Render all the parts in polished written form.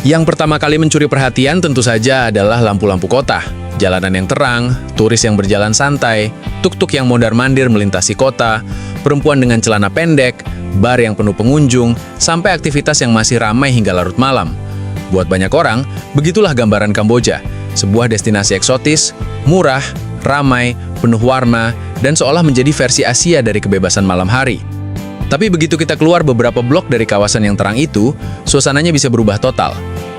Yang pertama kali mencuri perhatian tentu saja adalah lampu-lampu kota. Jalanan yang terang, turis yang berjalan santai, tuk-tuk yang mondar-mandir melintasi kota, perempuan dengan celana pendek, bar yang penuh pengunjung, sampai aktivitas yang masih ramai hingga larut malam. Buat banyak orang, begitulah gambaran Kamboja. Sebuah destinasi eksotis, murah, ramai, penuh warna, dan seolah menjadi versi Asia dari kebebasan malam hari. Tapi begitu kita keluar beberapa blok dari kawasan yang terang itu, suasananya bisa berubah total.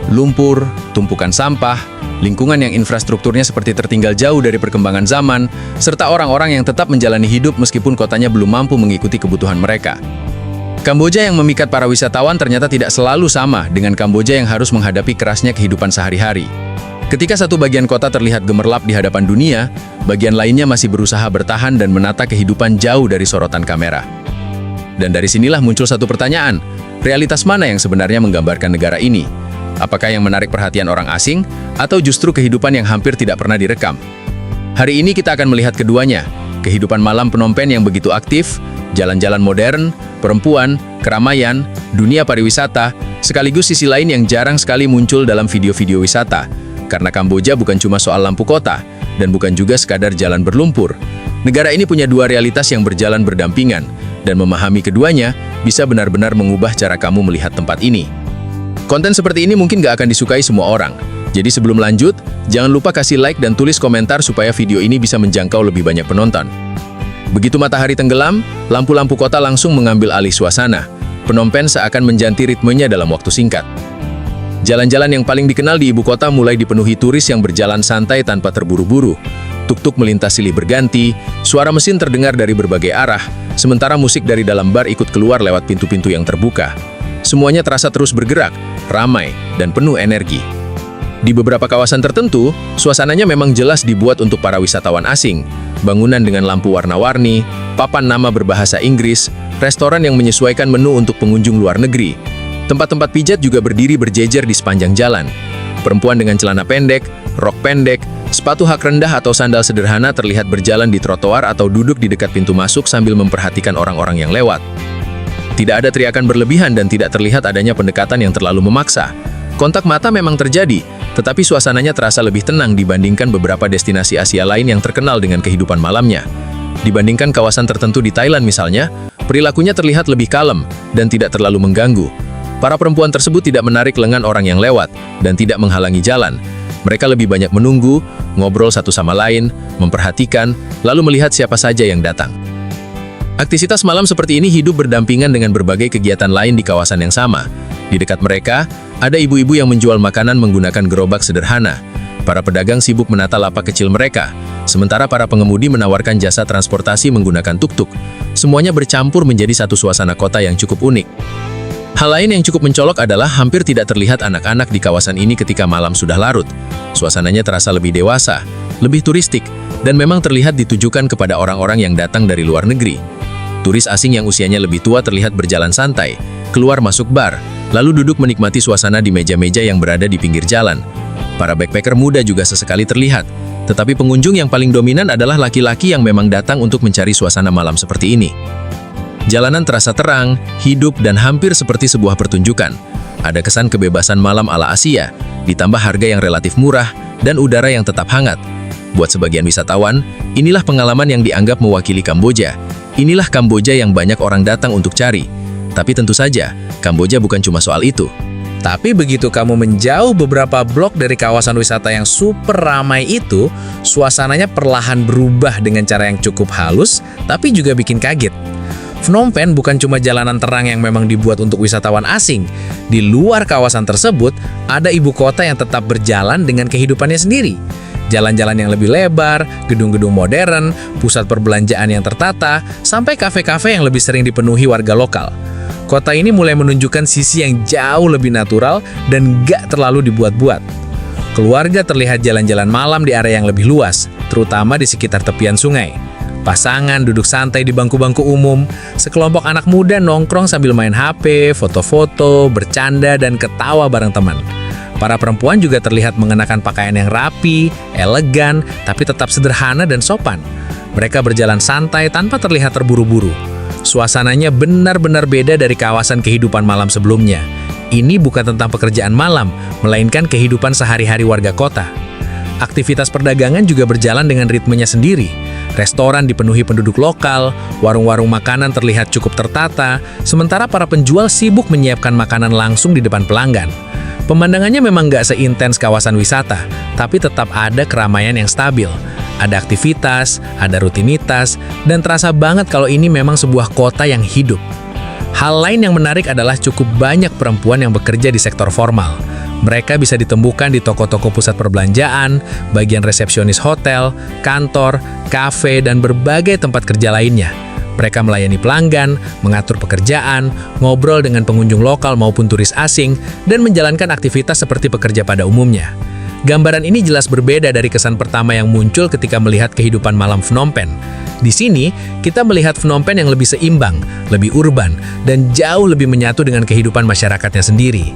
Lumpur, tumpukan sampah, lingkungan yang infrastrukturnya seperti tertinggal jauh dari perkembangan zaman, serta orang-orang yang tetap menjalani hidup meskipun kotanya belum mampu mengikuti kebutuhan mereka. Kamboja yang memikat para wisatawan ternyata tidak selalu sama dengan Kamboja yang harus menghadapi kerasnya kehidupan sehari-hari. Ketika satu bagian kota terlihat gemerlap di hadapan dunia, bagian lainnya masih berusaha bertahan dan menata kehidupan jauh dari sorotan kamera. Dan dari sinilah muncul satu pertanyaan, realitas mana yang sebenarnya menggambarkan negara ini? Apakah yang menarik perhatian orang asing, atau justru kehidupan yang hampir tidak pernah direkam? Hari ini kita akan melihat keduanya, kehidupan malam Phnom Penh yang begitu aktif, jalan-jalan modern, perempuan, keramaian, dunia pariwisata, sekaligus sisi lain yang jarang sekali muncul dalam video-video wisata. Karena Kamboja bukan cuma soal lampu kota, dan bukan juga sekadar jalan berlumpur. Negara ini punya dua realitas yang berjalan berdampingan, dan memahami keduanya bisa benar-benar mengubah cara kamu melihat tempat ini. Konten seperti ini mungkin gak akan disukai semua orang. Jadi sebelum lanjut, jangan lupa kasih like dan tulis komentar supaya video ini bisa menjangkau lebih banyak penonton. Begitu matahari tenggelam, lampu-lampu kota langsung mengambil alih suasana. Phnom Penh seakan menjanti ritmenya dalam waktu singkat. Jalan-jalan yang paling dikenal di ibu kota mulai dipenuhi turis yang berjalan santai tanpa terburu-buru. Tuk-tuk melintas silih berganti, suara mesin terdengar dari berbagai arah, sementara musik dari dalam bar ikut keluar lewat pintu-pintu yang terbuka. Semuanya terasa terus bergerak, ramai, dan penuh energi. Di beberapa kawasan tertentu, suasananya memang jelas dibuat untuk para wisatawan asing. Bangunan dengan lampu warna-warni, papan nama berbahasa Inggris, restoran yang menyesuaikan menu untuk pengunjung luar negeri. Tempat-tempat pijat juga berdiri berjejer di sepanjang jalan. Perempuan dengan celana pendek, rok pendek, sepatu hak rendah atau sandal sederhana terlihat berjalan di trotoar atau duduk di dekat pintu masuk sambil memperhatikan orang-orang yang lewat. Tidak ada teriakan berlebihan dan tidak terlihat adanya pendekatan yang terlalu memaksa. Kontak mata memang terjadi, tetapi suasananya terasa lebih tenang dibandingkan beberapa destinasi Asia lain yang terkenal dengan kehidupan malamnya. Dibandingkan kawasan tertentu di Thailand misalnya, perilakunya terlihat lebih kalem dan tidak terlalu mengganggu. Para perempuan tersebut tidak menarik lengan orang yang lewat dan tidak menghalangi jalan. Mereka lebih banyak menunggu, ngobrol satu sama lain, memperhatikan, lalu melihat siapa saja yang datang. Aktivitas malam seperti ini hidup berdampingan dengan berbagai kegiatan lain di kawasan yang sama. Di dekat mereka, ada ibu-ibu yang menjual makanan menggunakan gerobak sederhana. Para pedagang sibuk menata lapak kecil mereka, sementara para pengemudi menawarkan jasa transportasi menggunakan tuk-tuk. Semuanya bercampur menjadi satu suasana kota yang cukup unik. Hal lain yang cukup mencolok adalah hampir tidak terlihat anak-anak di kawasan ini ketika malam sudah larut. Suasananya terasa lebih dewasa, lebih turistik, dan memang terlihat ditujukan kepada orang-orang yang datang dari luar negeri. Turis asing yang usianya lebih tua terlihat berjalan santai, keluar masuk bar, lalu duduk menikmati suasana di meja-meja yang berada di pinggir jalan. Para backpacker muda juga sesekali terlihat, tetapi pengunjung yang paling dominan adalah laki-laki yang memang datang untuk mencari suasana malam seperti ini. Jalanan terasa terang, hidup, dan hampir seperti sebuah pertunjukan. Ada kesan kebebasan malam ala Asia, ditambah harga yang relatif murah, dan udara yang tetap hangat. Buat sebagian wisatawan, inilah pengalaman yang dianggap mewakili Kamboja. Inilah Kamboja yang banyak orang datang untuk cari. Tapi tentu saja, Kamboja bukan cuma soal itu. Tapi begitu kamu menjauh beberapa blok dari kawasan wisata yang super ramai itu, suasananya perlahan berubah dengan cara yang cukup halus, tapi juga bikin kaget. Phnom Penh bukan cuma jalanan terang yang memang dibuat untuk wisatawan asing. Di luar kawasan tersebut, ada ibu kota yang tetap berjalan dengan kehidupannya sendiri. Jalan-jalan yang lebih lebar, gedung-gedung modern, pusat perbelanjaan yang tertata, sampai kafe-kafe yang lebih sering dipenuhi warga lokal. Kota ini mulai menunjukkan sisi yang jauh lebih natural dan gak terlalu dibuat-buat. Keluarga terlihat jalan-jalan malam di area yang lebih luas, terutama di sekitar tepian sungai. Pasangan duduk santai di bangku-bangku umum, sekelompok anak muda nongkrong sambil main HP, foto-foto, bercanda, dan ketawa bareng teman. Para perempuan juga terlihat mengenakan pakaian yang rapi, elegan, tapi tetap sederhana dan sopan. Mereka berjalan santai tanpa terlihat terburu-buru. Suasananya benar-benar beda dari kawasan kehidupan malam sebelumnya. Ini bukan tentang pekerjaan malam, melainkan kehidupan sehari-hari warga kota. Aktivitas perdagangan juga berjalan dengan ritmenya sendiri. Restoran dipenuhi penduduk lokal, warung-warung makanan terlihat cukup tertata, sementara para penjual sibuk menyiapkan makanan langsung di depan pelanggan. Pemandangannya memang nggak seintens kawasan wisata, tapi tetap ada keramaian yang stabil. Ada aktivitas, ada rutinitas, dan terasa banget kalau ini memang sebuah kota yang hidup. Hal lain yang menarik adalah cukup banyak perempuan yang bekerja di sektor formal. Mereka bisa ditemukan di toko-toko pusat perbelanjaan, bagian resepsionis hotel, kantor, kafe, dan berbagai tempat kerja lainnya. Mereka melayani pelanggan, mengatur pekerjaan, ngobrol dengan pengunjung lokal maupun turis asing, dan menjalankan aktivitas seperti pekerja pada umumnya. Gambaran ini jelas berbeda dari kesan pertama yang muncul ketika melihat kehidupan malam Phnom Penh. Di sini, kita melihat Phnom Penh yang lebih seimbang, lebih urban, dan jauh lebih menyatu dengan kehidupan masyarakatnya sendiri.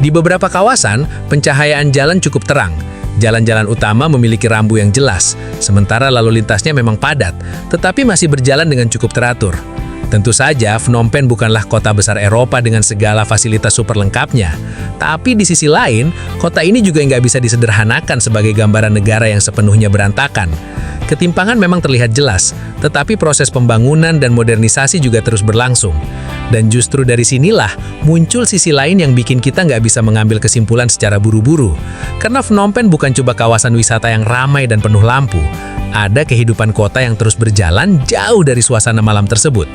Di beberapa kawasan, pencahayaan jalan cukup terang. Jalan-jalan utama memiliki rambu yang jelas, sementara lalu lintasnya memang padat, tetapi masih berjalan dengan cukup teratur. Tentu saja, Phnom Penh bukanlah kota besar Eropa dengan segala fasilitas super lengkapnya. Tapi di sisi lain, kota ini juga nggak bisa disederhanakan sebagai gambaran negara yang sepenuhnya berantakan. Ketimpangan memang terlihat jelas, tetapi proses pembangunan dan modernisasi juga terus berlangsung. Dan justru dari sinilah muncul sisi lain yang bikin kita nggak bisa mengambil kesimpulan secara buru-buru. Karena Phnom Penh bukan cuma kawasan wisata yang ramai dan penuh lampu. Ada kehidupan kota yang terus berjalan jauh dari suasana malam tersebut.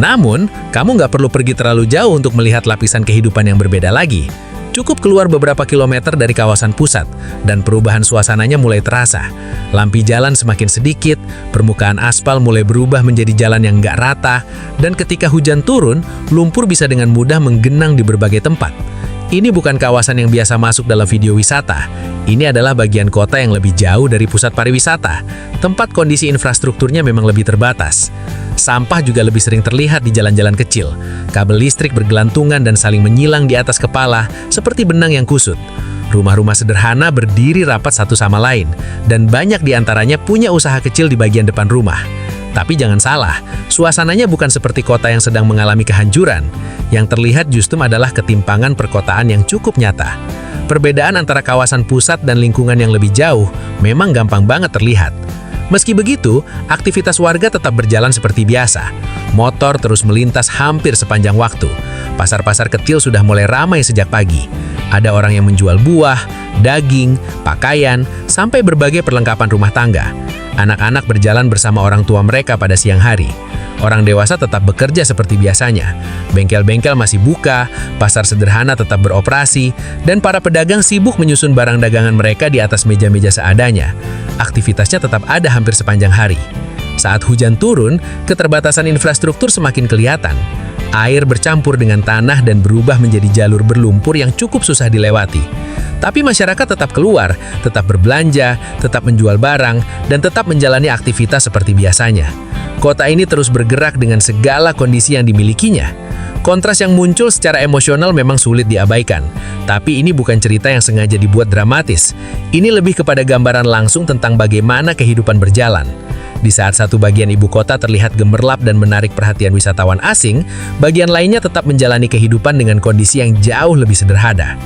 Namun, kamu nggak perlu pergi terlalu jauh untuk melihat lapisan kehidupan yang berbeda lagi. Cukup keluar beberapa kilometer dari kawasan pusat, dan perubahan suasananya mulai terasa. Lampu jalan semakin sedikit, permukaan aspal mulai berubah menjadi jalan yang nggak rata, dan ketika hujan turun, lumpur bisa dengan mudah menggenang di berbagai tempat. Ini bukan kawasan yang biasa masuk dalam video wisata. Ini adalah bagian kota yang lebih jauh dari pusat pariwisata. Tempat kondisi infrastrukturnya memang lebih terbatas. Sampah juga lebih sering terlihat di jalan-jalan kecil. Kabel listrik bergelantungan dan saling menyilang di atas kepala, seperti benang yang kusut. Rumah-rumah sederhana berdiri rapat satu sama lain, dan banyak di antaranya punya usaha kecil di bagian depan rumah. Tapi jangan salah, suasananya bukan seperti kota yang sedang mengalami kehancuran. Yang terlihat justru adalah ketimpangan perkotaan yang cukup nyata. Perbedaan antara kawasan pusat dan lingkungan yang lebih jauh memang gampang banget terlihat. Meski begitu, aktivitas warga tetap berjalan seperti biasa. Motor terus melintas hampir sepanjang waktu. Pasar-pasar kecil sudah mulai ramai sejak pagi. Ada orang yang menjual buah, daging, pakaian, sampai berbagai perlengkapan rumah tangga. Anak-anak berjalan bersama orang tua mereka pada siang hari. Orang dewasa tetap bekerja seperti biasanya. Bengkel-bengkel masih buka, pasar sederhana tetap beroperasi, dan para pedagang sibuk menyusun barang dagangan mereka di atas meja-meja seadanya. Aktivitasnya tetap ada hampir sepanjang hari. Saat hujan turun, keterbatasan infrastruktur semakin kelihatan. Air bercampur dengan tanah dan berubah menjadi jalur berlumpur yang cukup susah dilewati. Tapi masyarakat tetap keluar, tetap berbelanja, tetap menjual barang, dan tetap menjalani aktivitas seperti biasanya. Kota ini terus bergerak dengan segala kondisi yang dimilikinya. Kontras yang muncul secara emosional memang sulit diabaikan. Tapi ini bukan cerita yang sengaja dibuat dramatis. Ini lebih kepada gambaran langsung tentang bagaimana kehidupan berjalan. Di saat satu bagian ibu kota terlihat gemerlap dan menarik perhatian wisatawan asing, bagian lainnya tetap menjalani kehidupan dengan kondisi yang jauh lebih sederhana.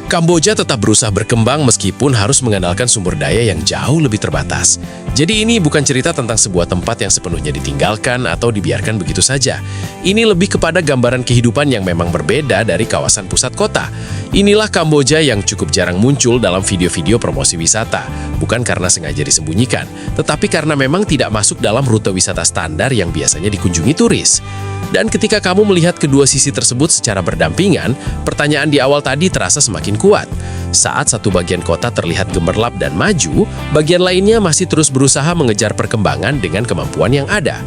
Kamboja tetap berusaha berkembang meskipun harus mengandalkan sumber daya yang jauh lebih terbatas. Jadi ini bukan cerita tentang sebuah tempat yang sepenuhnya ditinggalkan atau dibiarkan begitu saja. Ini lebih kepada gambaran kehidupan yang memang berbeda dari kawasan pusat kota. Inilah Kamboja yang cukup jarang muncul dalam video-video promosi wisata. Bukan karena sengaja disembunyikan, tetapi karena memang tidak masuk dalam rute wisata standar yang biasanya dikunjungi turis. Dan ketika kamu melihat kedua sisi tersebut secara berdampingan, pertanyaan di awal tadi terasa semakin kuat. Saat satu bagian kota terlihat gemerlap dan maju, bagian lainnya masih terus berusaha mengejar perkembangan dengan kemampuan yang ada.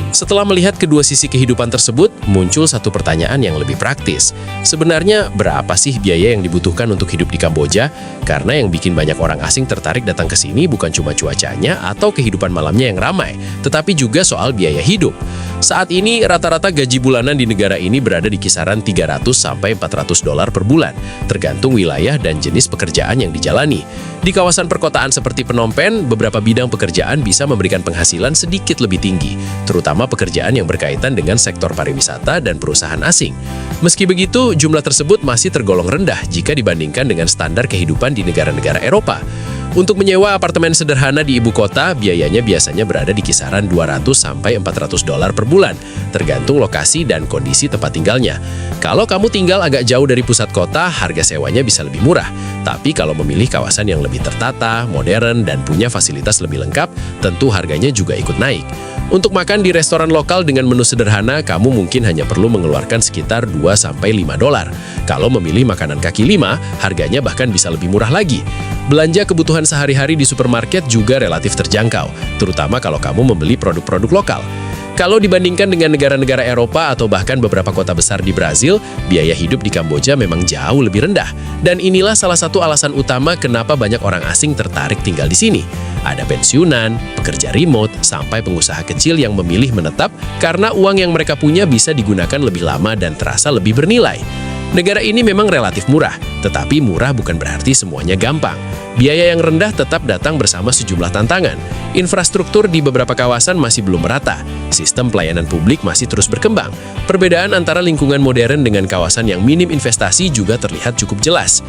Setelah melihat kedua sisi kehidupan tersebut, muncul satu pertanyaan yang lebih praktis. Sebenarnya, berapa sih biaya yang dibutuhkan untuk hidup di Kamboja? Karena yang bikin banyak orang asing tertarik datang ke sini bukan cuma cuacanya atau kehidupan malamnya yang ramai, tetapi juga soal biaya hidup. Saat ini, rata-rata gaji bulanan di negara ini berada di kisaran 300 sampai 400 dolar per bulan, tergantung wilayah dan jenis pekerjaan yang dijalani. Di kawasan perkotaan seperti Phnom Penh, beberapa bidang pekerjaan bisa memberikan penghasilan sedikit lebih tinggi, terutama pekerjaan yang berkaitan dengan sektor pariwisata dan perusahaan asing. Meski begitu, jumlah tersebut masih tergolong rendah jika dibandingkan dengan standar kehidupan di negara-negara Eropa. Untuk menyewa apartemen sederhana di ibu kota, biayanya biasanya berada di kisaran 200 sampai 400 dolar per bulan, tergantung lokasi dan kondisi tempat tinggalnya. Kalau kamu tinggal agak jauh dari pusat kota, harga sewanya bisa lebih murah. Tapi kalau memilih kawasan yang lebih tertata, modern, dan punya fasilitas lebih lengkap, tentu harganya juga ikut naik. Untuk makan di restoran lokal dengan menu sederhana, kamu mungkin hanya perlu mengeluarkan sekitar 2-5 dolar. Kalau memilih makanan kaki lima, harganya bahkan bisa lebih murah lagi. Belanja kebutuhan sehari-hari di supermarket juga relatif terjangkau, terutama kalau kamu membeli produk-produk lokal. Kalau dibandingkan dengan negara-negara Eropa atau bahkan beberapa kota besar di Brazil, biaya hidup di Kamboja memang jauh lebih rendah. Dan inilah salah satu alasan utama kenapa banyak orang asing tertarik tinggal di sini. Ada pensiunan, pekerja remote, sampai pengusaha kecil yang memilih menetap karena uang yang mereka punya bisa digunakan lebih lama dan terasa lebih bernilai. Negara ini memang relatif murah, tetapi murah bukan berarti semuanya gampang. Biaya yang rendah tetap datang bersama sejumlah tantangan. Infrastruktur di beberapa kawasan masih belum merata. Sistem pelayanan publik masih terus berkembang. Perbedaan antara lingkungan modern dengan kawasan yang minim investasi juga terlihat cukup jelas.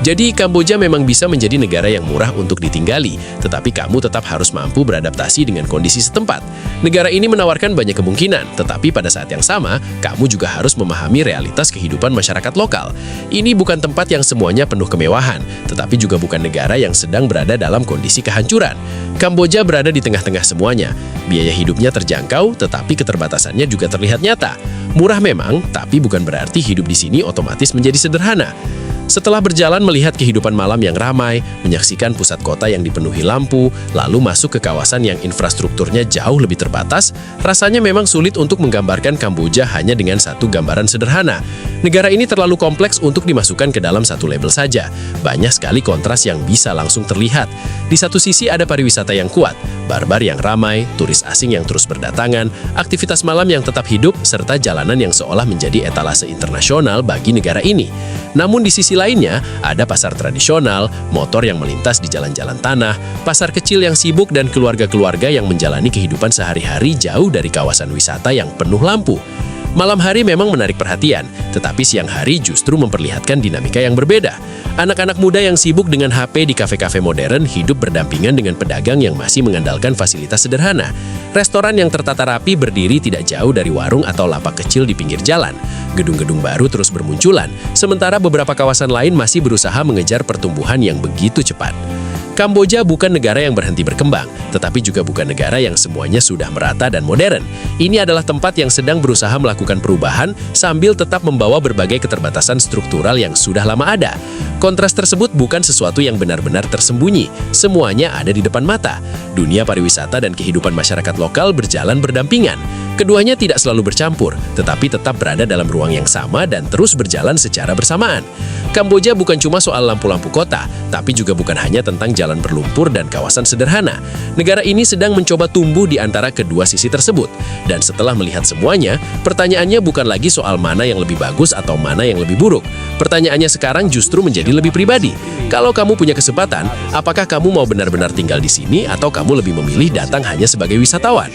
Jadi, Kamboja memang bisa menjadi negara yang murah untuk ditinggali, tetapi kamu tetap harus mampu beradaptasi dengan kondisi setempat. Negara ini menawarkan banyak kemungkinan, tetapi pada saat yang sama, kamu juga harus memahami realitas kehidupan masyarakat lokal. Ini bukan tempat yang semuanya penuh kemewahan, tetapi juga bukan negara yang sedang berada dalam kondisi kehancuran. Kamboja berada di tengah-tengah semuanya. Biaya hidupnya terjangkau, tetapi keterbatasannya juga terlihat nyata. Murah memang, tapi bukan berarti hidup di sini otomatis menjadi sederhana. Setelah berjalan melihat kehidupan malam yang ramai, menyaksikan pusat kota yang dipenuhi lampu, lalu masuk ke kawasan yang infrastrukturnya jauh lebih terbatas, rasanya memang sulit untuk menggambarkan Kamboja hanya dengan satu gambaran sederhana. Negara ini terlalu kompleks untuk dimasukkan ke dalam satu label saja. Banyak sekali kontras yang bisa langsung terlihat. Di satu sisi ada pariwisata yang kuat, barbar yang ramai, turis asing yang terus berdatangan, aktivitas malam yang tetap hidup, serta jalanan yang seolah menjadi etalase internasional bagi negara ini. Namun di sisi lainnya, ada pasar tradisional, motor yang melintas di jalan-jalan tanah, pasar kecil yang sibuk dan keluarga-keluarga yang menjalani kehidupan sehari-hari jauh dari kawasan wisata yang penuh lampu. Malam hari memang menarik perhatian, tetapi siang hari justru memperlihatkan dinamika yang berbeda. Anak-anak muda yang sibuk dengan HP di kafe-kafe modern hidup berdampingan dengan pedagang yang masih mengandalkan fasilitas sederhana. Restoran yang tertata rapi berdiri tidak jauh dari warung atau lapak kecil di pinggir jalan. Gedung-gedung baru terus bermunculan, sementara beberapa kawasan lain masih berusaha mengejar pertumbuhan yang begitu cepat. Kamboja bukan negara yang berhenti berkembang, tetapi juga bukan negara yang semuanya sudah merata dan modern. Ini adalah tempat yang sedang berusaha melakukan perubahan sambil tetap membawa berbagai keterbatasan struktural yang sudah lama ada. Kontras tersebut bukan sesuatu yang benar-benar tersembunyi, semuanya ada di depan mata. Dunia pariwisata dan kehidupan masyarakat lokal berjalan berdampingan. Keduanya tidak selalu bercampur, tetapi tetap berada dalam ruang yang sama dan terus berjalan secara bersamaan. Kamboja bukan cuma soal lampu-lampu kota, tapi juga bukan hanya tentang jalan berlumpur dan kawasan sederhana. Negara ini sedang mencoba tumbuh di antara kedua sisi tersebut. Dan setelah melihat semuanya, pertanyaannya bukan lagi soal mana yang lebih bagus atau mana yang lebih buruk. Pertanyaannya sekarang justru menjadi lebih pribadi. Kalau kamu punya kesempatan, apakah kamu mau benar-benar tinggal di sini atau kamu lebih memilih datang hanya sebagai wisatawan?